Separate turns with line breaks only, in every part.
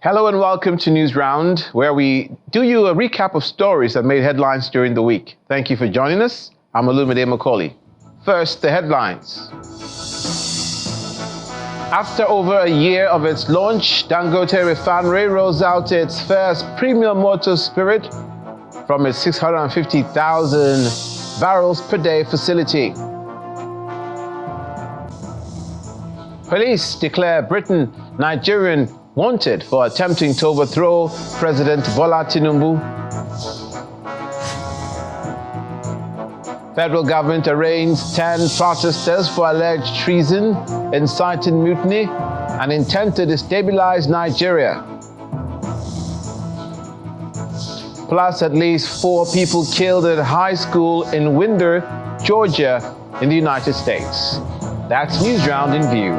Hello and welcome to News Round, where we do you a recap of stories that made headlines during the week. Thank you for joining us. I'm Olumide Macaulay. First, the headlines. After over a year of its launch, Dangote refinery rolls out its first premium motor spirit from its 650,000 barrels per day facility. Police declare Britain Nigerian wanted for attempting to overthrow President Bola Tinubu. Federal government arraigns 10 protesters for alleged treason, inciting mutiny, and intent to destabilize Nigeria. Plus, at least 4 people killed at a high school in Winder, Georgia, in the United States. That's News Round in View.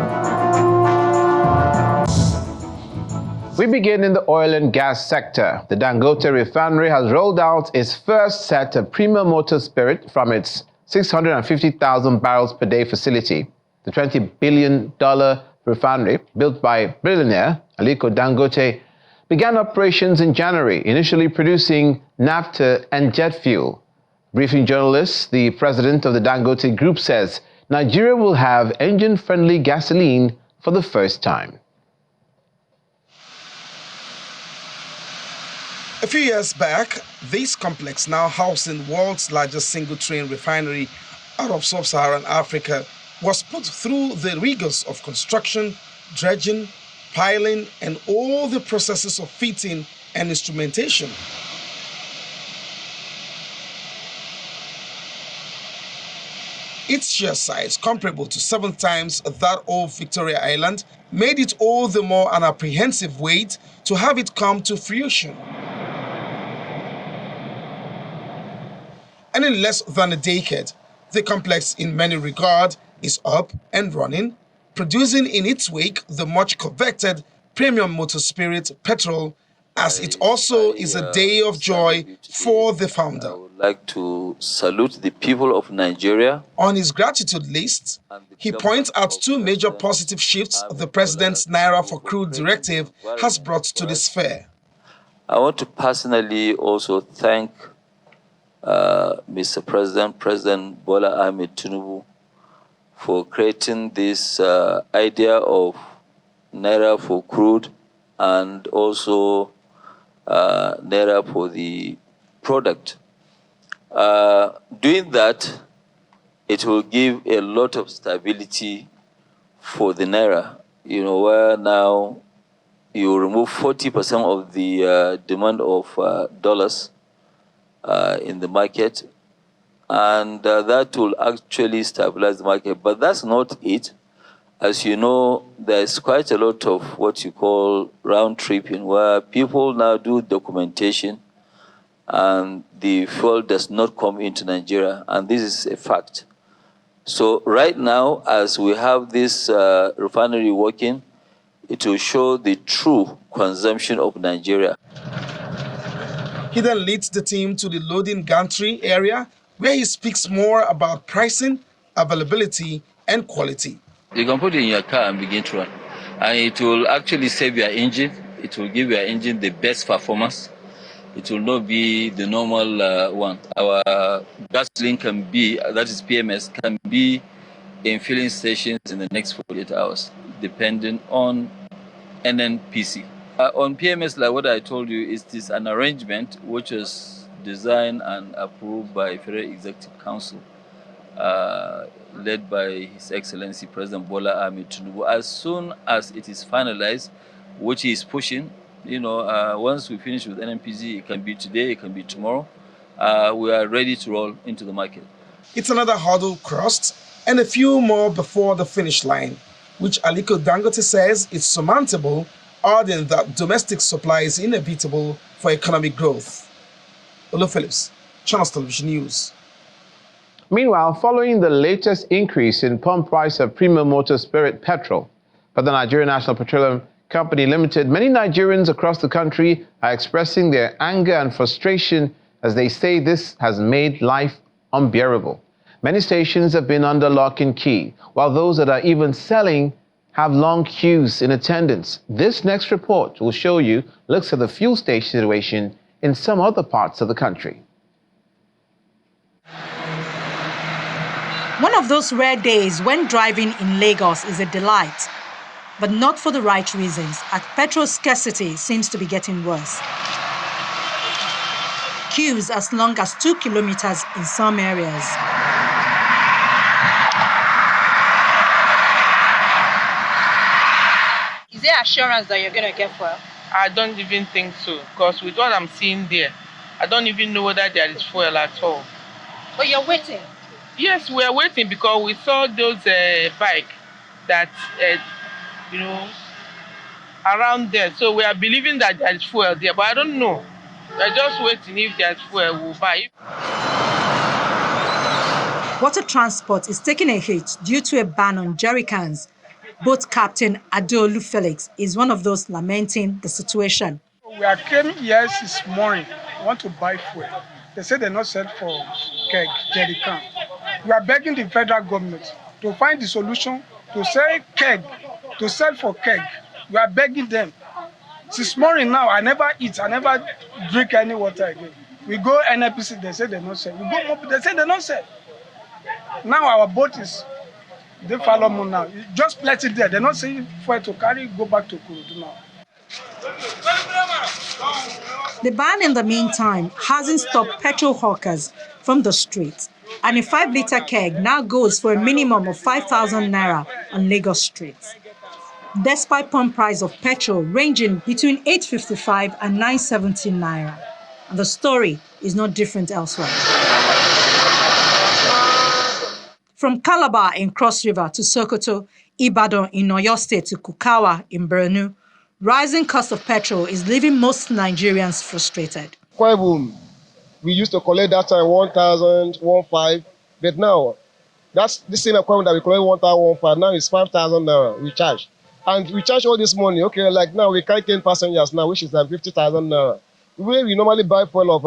We begin in the oil and gas sector. The Dangote refinery has rolled out its first set of premium motor spirit from its 650,000 barrels per day facility. The $20 billion refinery, built by billionaire Aliko Dangote, began operations in January, initially producing naphtha and jet fuel. Briefing journalists, the president of the Dangote Group says Nigeria will have engine-friendly gasoline for the first time.
A few years back, this complex, now housing the world's largest single-train refinery out of sub-Saharan Africa, was put through the rigors of construction, dredging, piling, and all the processes of fitting and instrumentation. Its sheer size, comparable to 7 times that of Victoria Island, made it all the more an apprehensive wait to have it come to fruition. And in less than a decade, the complex in many regards is up and running, producing in its wake the much coveted premium motor spirit petrol, as it also is a day of joy for the founder.
I would like to salute the people of Nigeria.
On his gratitude list, he points out 2 major positive shifts the president's Naira for Crude directive has brought to this fair.
I want to personally also thank Mr. President Bola Ahmed Tinubu, for creating this idea of Naira for crude and also Naira for the product. Doing that, it will give a lot of stability for the Naira, where now you remove 40% of the demand of dollars in the market, and that will actually stabilize the market. But that's not it. As you know, there's quite a lot of what you call round tripping, where people now do documentation and the fuel does not come into Nigeria, and this is a fact. So right now, as we have this refinery working, it will show the true consumption of Nigeria.
He then leads the team to the loading gantry area, where he speaks more about pricing, availability, and quality.
You can put it in your car and begin to run. And it will actually save your engine. It will give your engine the best performance. It will not be the normal one. Our gasoline can be, that is PMS, can be in filling stations in the next 48 hours, depending on NNPC. On PMS, like what I told you, it is an arrangement which was designed and approved by Federal Executive Council, led by His Excellency President Bola Ahmed Tinubu. As soon as it is finalized, which he is pushing, once we finish with NNPC, it can be today, it can be tomorrow, we are ready to roll into the market.
It's another hurdle crossed and a few more before the finish line, which Aliko Dangote says is surmountable, adding that domestic supply is inevitable for economic growth. Olu Phillips, Channels Television News.
Meanwhile, following the latest increase in pump price of premium motor spirit petrol for the Nigerian National Petroleum Company Limited, many Nigerians across the country are expressing their anger and frustration as they say this has made life unbearable. Many stations have been under lock and key, while those that are even selling have long queues in attendance. This next report will show you looks at the fuel station situation in some other parts of the country.
One of those rare days when driving in Lagos is a delight, but not for the right reasons, as petrol scarcity seems to be getting worse. Queues as long as 2 kilometers in some areas.
Is there assurance that you're going to get fuel?
I don't even think so, because with what I'm seeing there, I don't even know whether there is fuel at all.
But you're waiting?
Yes, we are waiting because we saw those bike that, around there. So we are believing that there is fuel there, but I don't know. We are just waiting. If there's fuel, we'll buy it.
Water transport is taking a hit due to a ban on jerry cans. Boat Captain Adeolu Felix is one of those lamenting the situation.
We are came here this morning. We want to buy fuel. They say they're not sell for keg, jerry can. We are begging the federal government to find the solution to sell keg, to sell for keg. We are begging them. This morning now, I never eat, I never drink any water again. We go NNPC, they say they're not sell. We go Mobi, they say they're not sell. Now our boat is, they follow me now. You just let it there. They're not saying fuel to carry, go back to Kurudu now.
The ban in the meantime hasn't stopped petrol hawkers from the streets. And a 5-liter keg now goes for a minimum of 5,000 naira on Lagos streets. Despite pump price of petrol ranging between 855 and 970 naira. And the story is not different elsewhere. From Calabar in Cross River to Sokoto, Ibadan in Oyo State to Kukawa in Borno, rising cost of petrol is leaving most Nigerians frustrated.
We used to collect that time 1,000, 1,500, but now that's the same equipment that we collect 1,000, 1,500. Now it's 5,000 naira we charge, and we charge all this money. Okay, like now we carry 10 passengers now, which is 50,000 naira. Where we normally buy fuel of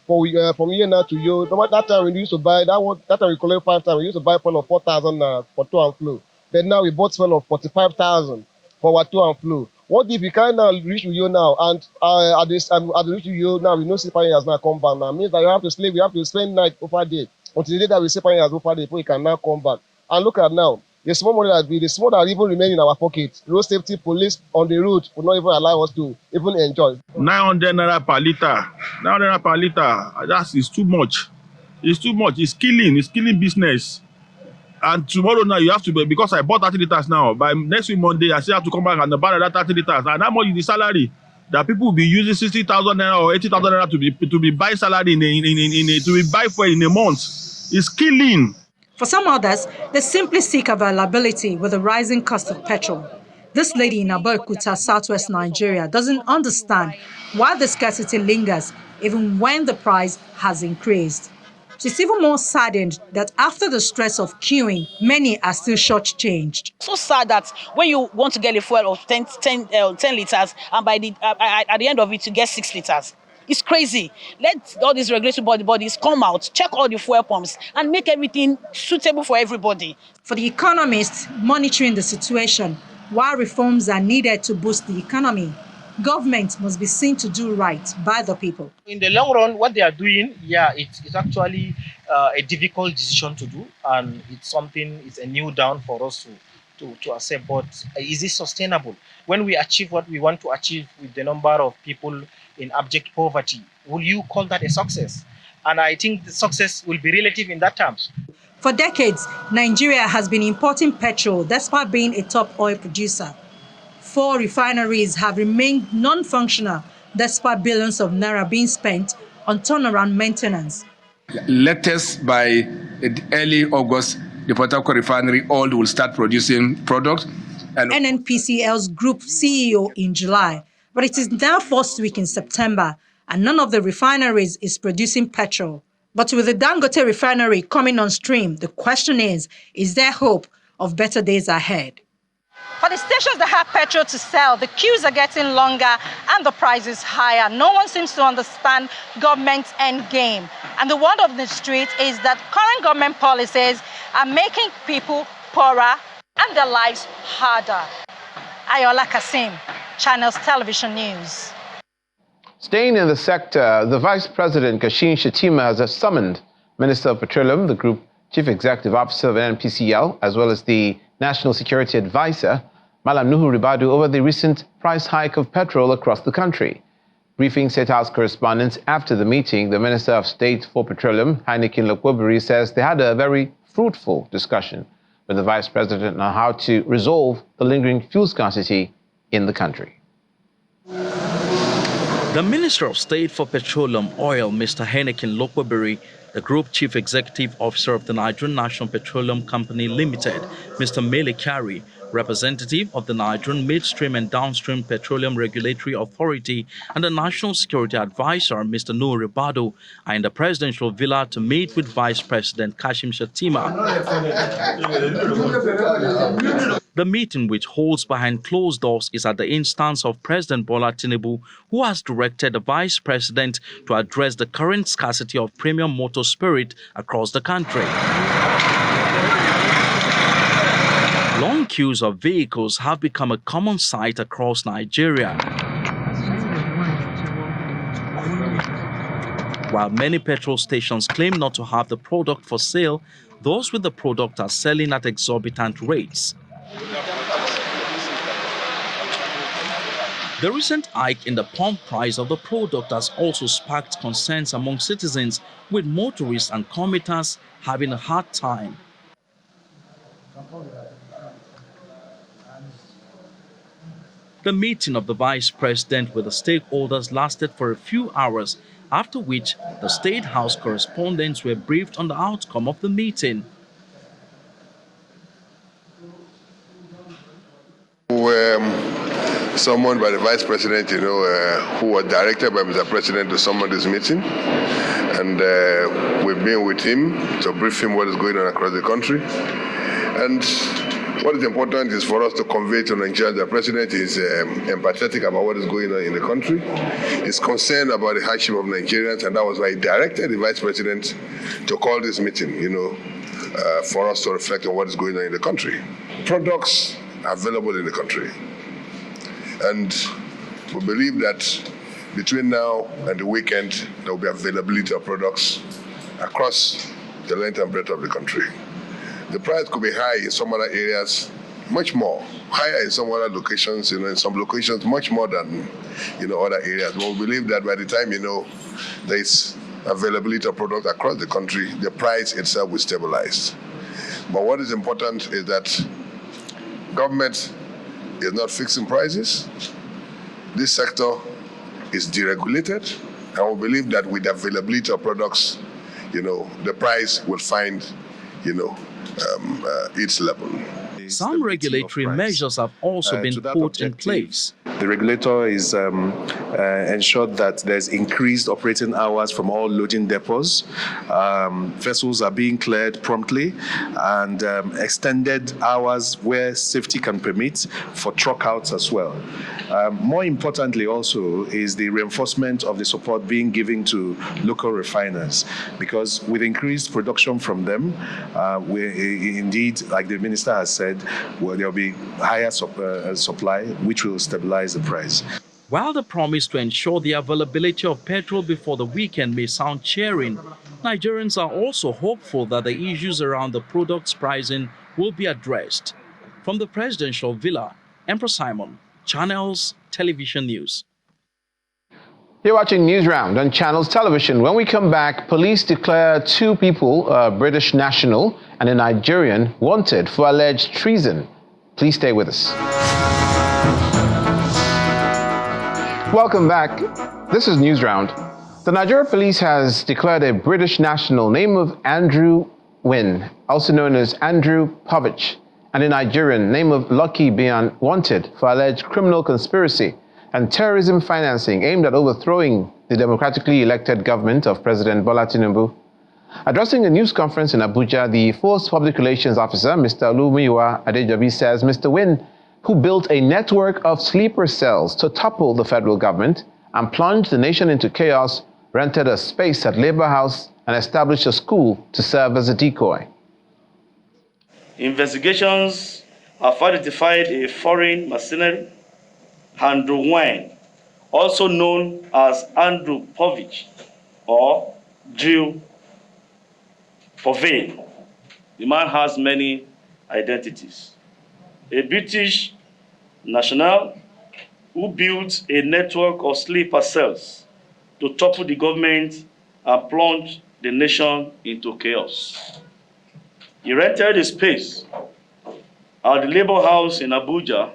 from here now to you. That time we used to buy that time we collect 5,000. We used to buy fuel of 4,000 naira for to and flow. But now we bought fuel of 45,000 for our to and flow. What if we can now reach you now, and at the reach you now, we know passengers now come back now. Means that you have to slave, we have to spend night over day until the day that we see passengers over there before we can now come back. And look at now, the small money the small that even remain in our pocket. Road safety police on the road will not even allow us to even enjoy.
900 naira per liter. 900 naira per liter. That is too much. It's too much. It's killing business. And tomorrow now you have to, because I bought 30 liters now. By next week Monday, I still have to come back and buy another 30 liters. And how much is the salary that people will be using 60,000 naira or 80,000 naira to be buy salary to be buy for in a month? It's killing.
For some others, they simply seek availability with the rising cost of petrol. This lady in Abeokuta, southwest Nigeria, doesn't understand why the scarcity lingers even when the price has increased. She's even more saddened that after the stress of queuing, many are still shortchanged.
So sad that when you want to get a fuel of 10 liters, and at the end of it, you get 6 liters. It's crazy. Let all these regulatory bodies come out, check all the fuel pumps, and make everything suitable for everybody.
For the economists monitoring the situation, while reforms are needed to boost the economy, government must be seen to do right by the people.
In the long run, what they are doing, it's actually a difficult decision to do, and it's a new down for us to accept. But is it sustainable? When we achieve what we want to achieve with the number of people in abject poverty, will you call that a success? And I think the success will be relative in that terms.
For decades, Nigeria has been importing petrol despite being a top oil producer. 4 refineries have remained non-functional despite billions of naira being spent on turnaround maintenance.
Latest by early August, the Port Harcourt refinery oil will start producing product. And
NNPCL's group CEO in July, but it is now first week in September, and none of the refineries is producing petrol. But with the Dangote refinery coming on stream, the question is there hope of better days ahead?
For the stations that have petrol to sell, the queues are getting longer and the price is higher. No one seems to understand government's end game. And the word of the street is that current government policies are making people poorer and their lives harder. Ayola Kasim, Channels Television News.
Staying in the sector, the Vice President, Kashim Shettima, has summoned Minister of Petroleum, the Group Chief Executive Officer of NPCL, as well as the National Security Advisor, Malam Nuhu Ribadu, over the recent price hike of petrol across the country. Briefing State House correspondents after the meeting, the Minister of State for Petroleum, Heineken Lokwobiri, says they had a very fruitful discussion with the Vice President on how to resolve the lingering fuel scarcity in the country.
The Minister of State for Petroleum Oil, Mr. Heineken Lokwobiri, the Group Chief Executive Officer of the Nigerian National Petroleum Company Limited, Mr. Mele Kyari, representative of the Nigerian Midstream and Downstream Petroleum Regulatory Authority, and the National Security Advisor, Mr. Nuhu Ribadu, are in the presidential villa to meet with Vice President Kashim Shettima. The meeting, which holds behind closed doors, is at the instance of President Bola Tinubu, who has directed the Vice President to address the current scarcity of premium motor spirit across the country. Long queues of vehicles have become a common sight across Nigeria. While many petrol stations claim not to have the product for sale, those with the product are selling at exorbitant rates. The recent hike in the pump price of the product has also sparked concerns among citizens, with motorists and commuters having a hard time. The meeting of the Vice President with the stakeholders lasted for a few hours, after which the State House correspondents were briefed on the outcome of the meeting.
Summoned by the Vice President, who was directed by Mr. President to summon this meeting. And we've been with him to brief him what is going on across the country. And what is important is for us to convey to Nigeria that the President is empathetic about what is going on in the country. He's concerned about the hardship of Nigerians, and that was why he directed the Vice President to call this meeting, for us to reflect on what is going on in the country. Products are available in the country. And we believe that between now and the weekend, there will be availability of products across the length and breadth of the country. The price could be high in some other areas, much more. Higher in some other locations, in some locations much more than, other areas. But we believe that by the time, there is availability of products across the country, the price itself will stabilize. But what is important is that government is not fixing prices. This sector is deregulated, and we believe that with the availability of products, the price will find, its level.
Some regulatory measures have also been put in place.
The regulator is ensured that there's increased operating hours from all loading depots. Vessels are being cleared promptly, and extended hours where safety can permit for truck outs as well. More importantly also is the reinforcement of the support being given to local refiners, because with increased production from them, indeed, like the minister has said, there will be higher supply, which will stabilize the price.
While the promise to ensure the availability of petrol before the weekend may sound cheering, Nigerians are also hopeful that the issues around the product's pricing will be addressed. From the presidential villa, Emperor Simon, Channels Television News.
You're watching News Round on Channels Television. When we come back, police declare two people, a British national and a Nigerian, wanted for alleged treason. Please stay with us. Welcome back. This is News Round. The Nigeria police has declared a British national, name of Andrew Wynne, also known as Andrew Povich, and a Nigerian, name of Lucky Bian, wanted for alleged criminal conspiracy and terrorism financing aimed at overthrowing the democratically elected government of President Bola Tinubu. Addressing a news conference in Abuja, the Force Public Relations Officer, Mr. Olumiwa Adejobi, says Mr. Wynne, who built a network of sleeper cells to topple the federal government and plunge the nation into chaos, rented a space at Labour House and established a school to serve as a decoy.
Investigations have identified a foreign mercenary, Andrew Wayne, also known as Andrew Povich or Drew Povey. The man has many identities. A British national who built a network of sleeper cells to topple the government and plunge the nation into chaos. He rented a space at the Labour House in Abuja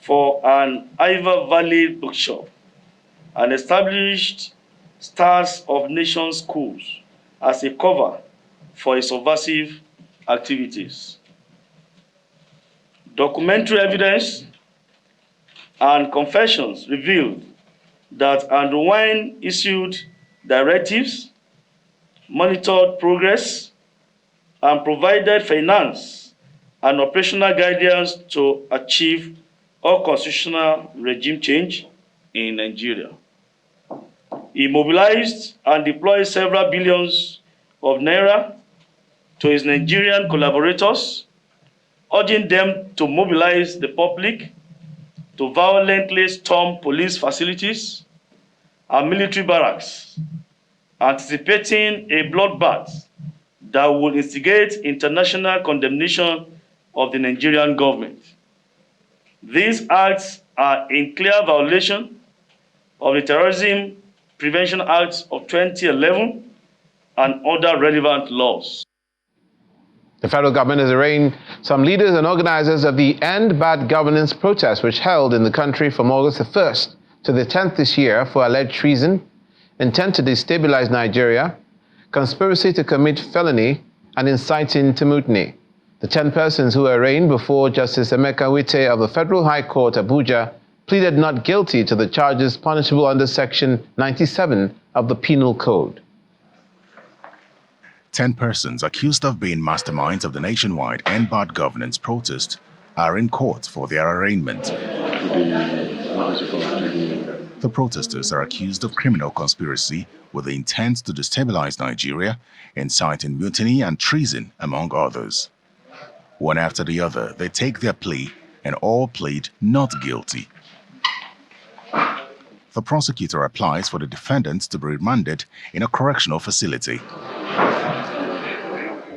for an Iver Valley bookshop and established Stars of Nations schools as a cover for his subversive activities. Documentary evidence and confessions revealed that Andrew Wine issued directives, monitored progress, and provided finance and operational guidance to achieve all constitutional regime change in Nigeria. He mobilized and deployed several billions of naira to his Nigerian collaborators, urging them to mobilize the public to violently storm police facilities and military barracks, anticipating a bloodbath that would instigate international condemnation of the Nigerian government. These acts are in clear violation of the Terrorism Prevention Act of 2011 and other relevant laws.
The federal government has arraigned some leaders and organizers of the End Bad Governance protest, which held in the country from August the 1st to the 10th this year for alleged treason, intent to destabilize Nigeria, conspiracy to commit felony, and inciting to mutiny. The 10 persons who were arraigned before Justice Emeka Wite of the Federal High Court, Abuja, pleaded not guilty to the charges punishable under Section 97 of the Penal Code.
10 persons accused of being masterminds of the nationwide End Bad Governance protest are in court for their arraignment. The protesters are accused of criminal conspiracy with the intent to destabilize Nigeria, inciting mutiny and treason, among others. One after the other, they take their plea and all plead not guilty. The prosecutor applies for the defendants to be remanded in a correctional facility.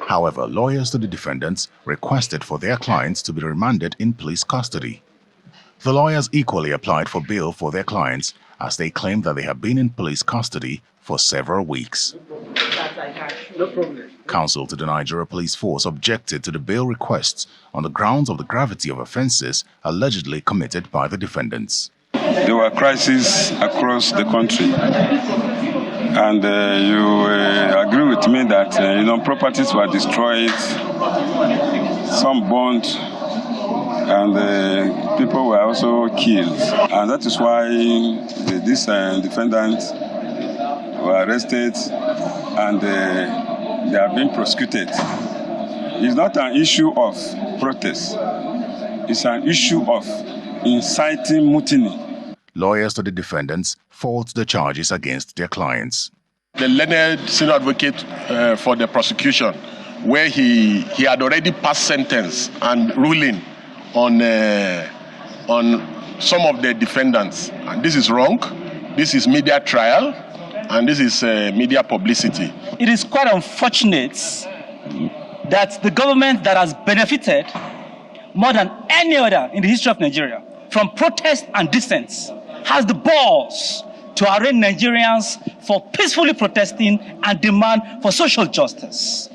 However, lawyers to the defendants requested for their clients to be remanded in police custody. The lawyers equally applied for bail for their clients as they claimed that they have been in police custody for several weeks. Counsel to the Nigeria Police Force objected to the bail requests on the grounds of the gravity of offences allegedly committed by the defendants.
There were crises across the country. And you agree with me that properties were destroyed, some burnt, and people were also killed. And that is why these defendants were arrested and they are being prosecuted. It's not an issue of protest. It's an issue of inciting mutiny.
Lawyers to the defendants fought the charges against their clients.
The learned senior advocate for the prosecution, where he had already passed sentence and ruling on some of the defendants. And this is wrong. This is media trial, and this is media publicity.
It is quite unfortunate that the government that has benefited more than any other in the history of Nigeria from protest and dissent has the balls to arraign Nigerians for peacefully protesting and demand for social justice.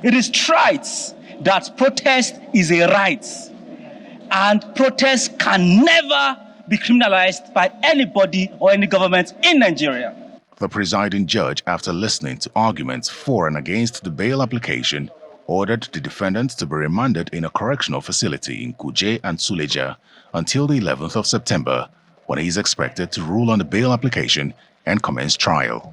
It is trite that protest is a right, and protest can never be criminalized by anybody or any government in Nigeria.
The presiding judge, after listening to arguments for and against the bail application, ordered the defendants to be remanded in a correctional facility in Kuje and Suleja until the 11th of September, when he is expected to rule on the bail application and commence trial.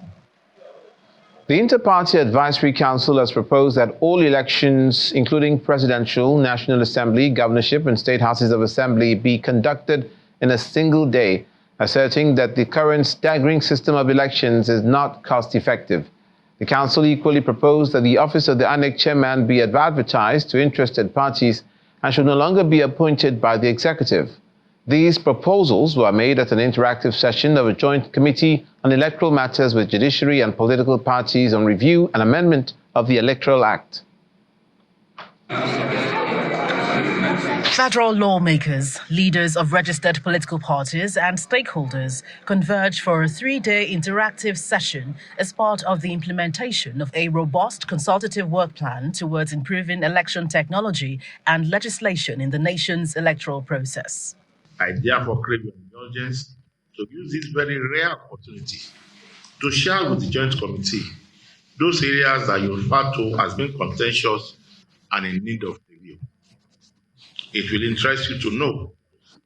The Inter-Party Advisory Council has proposed that all elections, including presidential, National Assembly, governorship, and state houses of assembly, be conducted in a single day, asserting that the current staggering system of elections is not cost-effective. The council equally proposed that the office of the INEC chairman be advertised to interested parties and should no longer be appointed by the executive. These proposals were made at an interactive session of a joint committee on electoral matters with judiciary and political parties on review and amendment of the Electoral Act.
Federal lawmakers, leaders of registered political parties and stakeholders converged for a 3-day interactive session as part of the implementation of a robust consultative work plan towards improving election technology and legislation in the nation's electoral process.
I therefore crave your indulgence to use this very rare opportunity to share with the Joint Committee those areas that you refer to as being contentious and in need of review. It will interest you to know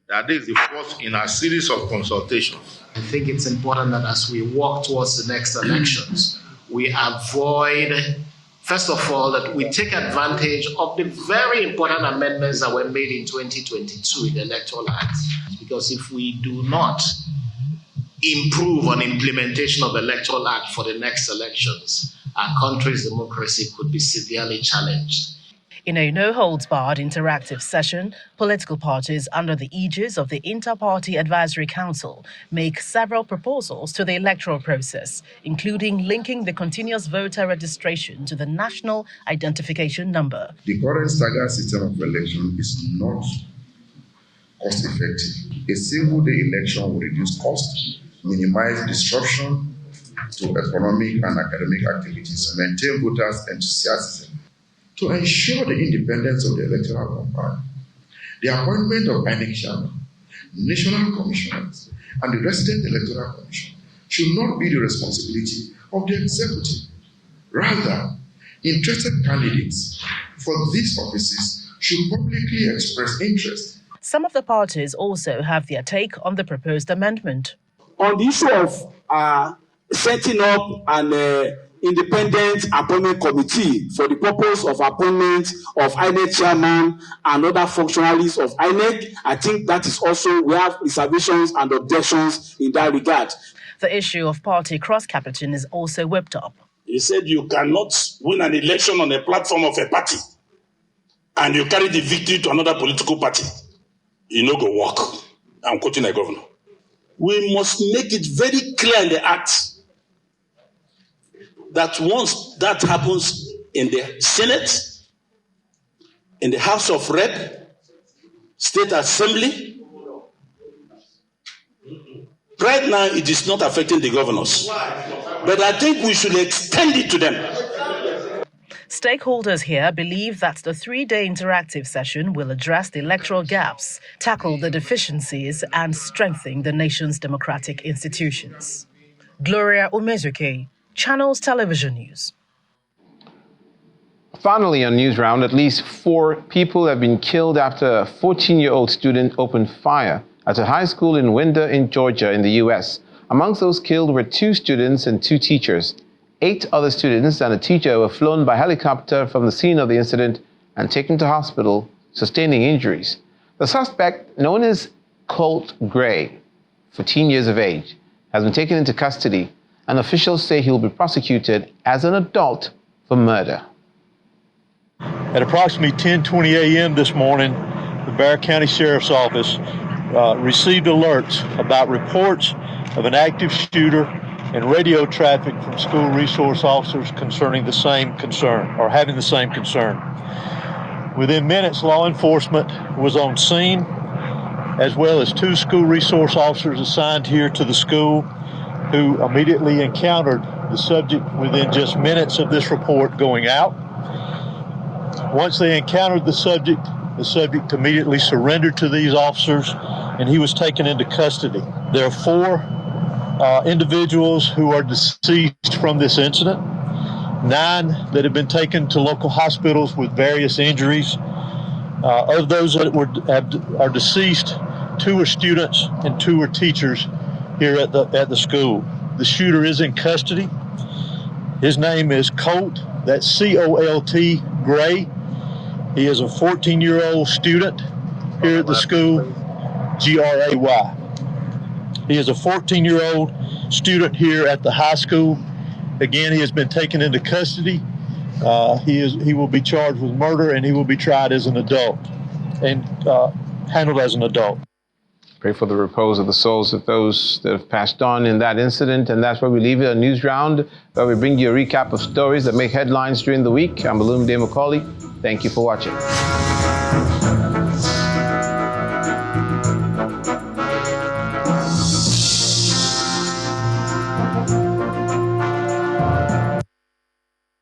that this is the first in a series of consultations.
I think it's important that as we walk towards the next elections, we avoid, first of all, that we take advantage of the very important amendments that were made in 2022 in the Electoral Act. Because if we do not improve on implementation of the Electoral Act for the next elections, our country's democracy could be severely challenged.
In a no-holds-barred interactive session, political parties under the aegis of the Inter-Party Advisory Council make several proposals to the electoral process, including linking the continuous voter registration to the National Identification Number.
The current staggered system of election is not cost-effective. A single-day election will reduce costs, minimize disruption to economic and academic activities, maintain voters' enthusiasm. To ensure the independence of the electoral commission, the appointment of INEC chairman, national commissioners, and the resident electoral commission should not be the responsibility of the executive. Rather, interested candidates for these offices should publicly express interest.
Some of the parties also have their take on the proposed amendment.
On the issue of setting up an independent appointment committee for the purpose of appointment of INEC chairman and other functionaries of INEC, I think that is also, we have reservations and objections in that regard.
The issue of party cross-capiting is also whipped up.
He said you cannot win an election on a platform of a party and you carry the victory to another political party. You no go work. I'm quoting the governor. We must make it very clear in the act that once that happens in the Senate, in the House of Rep, State Assembly, right now it is not affecting the governors. But I think we should extend it to them.
Stakeholders here believe that the 3-day interactive session will address the electoral gaps, tackle the deficiencies, and strengthen the nation's democratic institutions. Gloria Umezuke, Channels Television News.
Finally, on News Round, at least 4 people have been killed after a 14-year-old student opened fire at a high school in Winder in Georgia in the U.S. Amongst those killed were 2 students and 2 teachers. 8 other students and a teacher were flown by helicopter from the scene of the incident and taken to hospital, sustaining injuries. The suspect, known as Colt Gray, 14 years of age, has been taken into custody, and officials say he will be prosecuted as an adult for murder.
At approximately 10:20 a.m. this morning, the Bexar County Sheriff's Office received alerts about reports of an active shooter and radio traffic from school resource officers concerning the same concern, or having the same concern. Within minutes, law enforcement was on scene, as well as 2 school resource officers assigned here to the school, who immediately encountered the subject within just minutes of this report going out. Once they encountered the subject immediately surrendered to these officers, and he was taken into custody. There are 4 individuals who are deceased from this incident, 9 that have been taken to local hospitals with various injuries. Of those that are deceased, 2 are students and 2 are teachers here at the school. The shooter is in custody. His name is Colt, that's Colt Gray. He is a 14-year-old student here at the school, Gray. He is a 14-year-old student here at the high school. Again, he has been taken into custody. He will be charged with murder, and he will be tried as an adult. and handled as an adult.
Pray for the repose of the souls of those that have passed on in that incident. And that's where we leave it on News Round, where we bring you a recap of stories that make headlines during the week. I'm Olumide Macaulay. Thank you for watching.